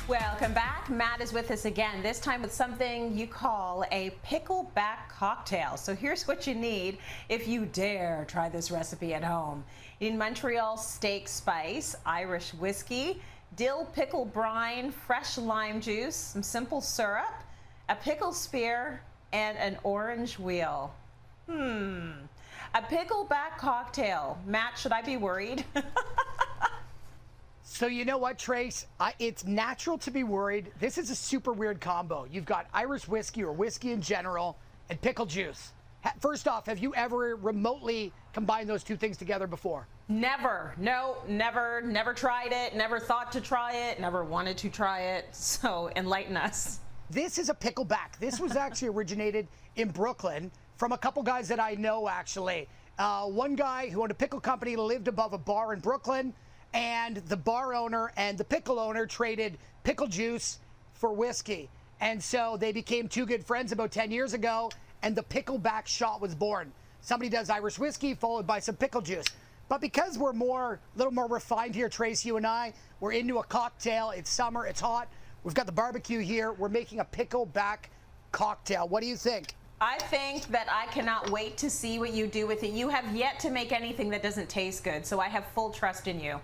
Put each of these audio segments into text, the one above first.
Welcome back. Matt is with us again, this time with something you call a pickleback cocktail. So here's what you need if you dare try this recipe at home. You need Montreal steak spice, Irish whiskey, dill pickle brine, fresh lime juice, some simple syrup, a pickle spear, and an orange wheel. A pickleback cocktail. Matt, should I be worried? So you know what, Trace? It's natural to be worried. This is a super weird combo. You've got Irish whiskey or whiskey in general and pickle juice. First off, have you ever remotely combined those two things together before? Never. No, never tried it, never thought to try it, never wanted to try it. So enlighten us. This is a pickleback. This was actually originated in Brooklyn from a couple guys that I know, actually. One guy who owned a pickle company lived above a bar in Brooklyn, and the bar owner and the pickle owner traded pickle juice for whiskey. And so they became two good friends about 10 years ago, and the pickleback shot was born. Somebody does Irish whiskey followed by some pickle juice. But because we're a little more refined here, Trace, you and I, we're into a cocktail. It's summer, it's hot. We've got the barbecue here. We're making a pickleback cocktail. What do you think? I think that I cannot wait to see what you do with it. You have yet to make anything that doesn't taste good, so I have full trust in you.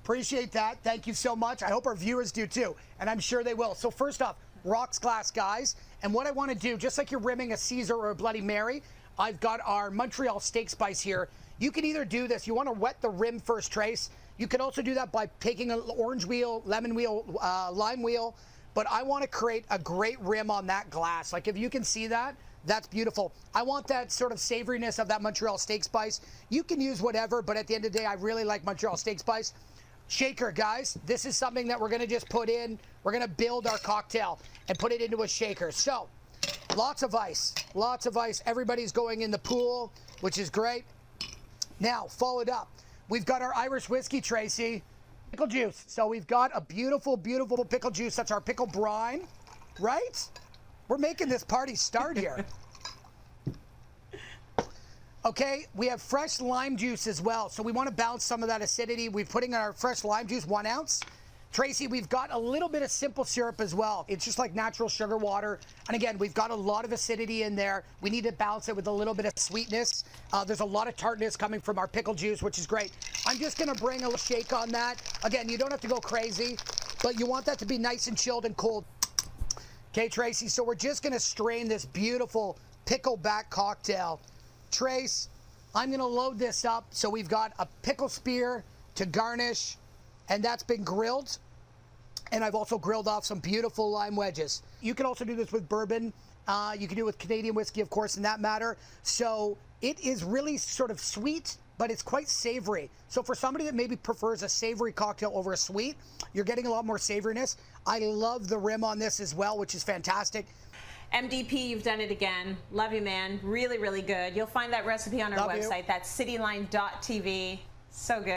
Appreciate that. Thank you so much. I hope our viewers do too, and I'm sure they will. So first off, rocks glass, guys. And what I want to do, just like you're rimming a Caesar or a Bloody Mary, I've got our Montreal steak spice here. You can either do this. You want to wet the rim first, Trace. You can also do that by taking an orange wheel, lemon wheel, lime wheel. But I want to create a great rim on that glass. Like if you can see that, that's beautiful. I want that sort of savoriness of that Montreal steak spice. You can use whatever, but at the end of the day, I really like Montreal steak spice. Shaker, guys. This is something that we're going to just put in. We're going to build our cocktail and put it into a shaker. So, lots of ice. Lots of ice. Everybody's going in the pool, which is great. Now, followed up, we've got our Irish whiskey, Tracy. Pickle juice. So we've got a beautiful, beautiful pickle juice. That's our pickle brine, right? We're making this party start here. Okay, we have fresh lime juice as well. So we want to balance some of that acidity. We're putting our fresh lime juice, 1 ounce. Tracy, we've got a little bit of simple syrup as well. It's just like natural sugar water. And again, we've got a lot of acidity in there. We need to balance it with a little bit of sweetness. There's a lot of tartness coming from our pickle juice, which is great. I'm just going to bring a little shake on that. Again, you don't have to go crazy, but you want that to be nice and chilled and cold. Okay, Tracy, so we're just going to strain this beautiful pickleback cocktail. Trace, I'm going to load this up. So we've got a pickle spear to garnish, and that's been grilled. And I've also grilled off some beautiful lime wedges. You can also do this with bourbon. You can do it with Canadian whiskey, of course, in that matter. So it is really sort of sweet, but it's quite savory. So for somebody that maybe prefers a savory cocktail over a sweet, you're getting a lot more savoriness. I love the rim on this as well, which is fantastic. MDP, you've done it again. Love you, man. Really, really good. You'll find that recipe on our website. That's cityline.tv. So good.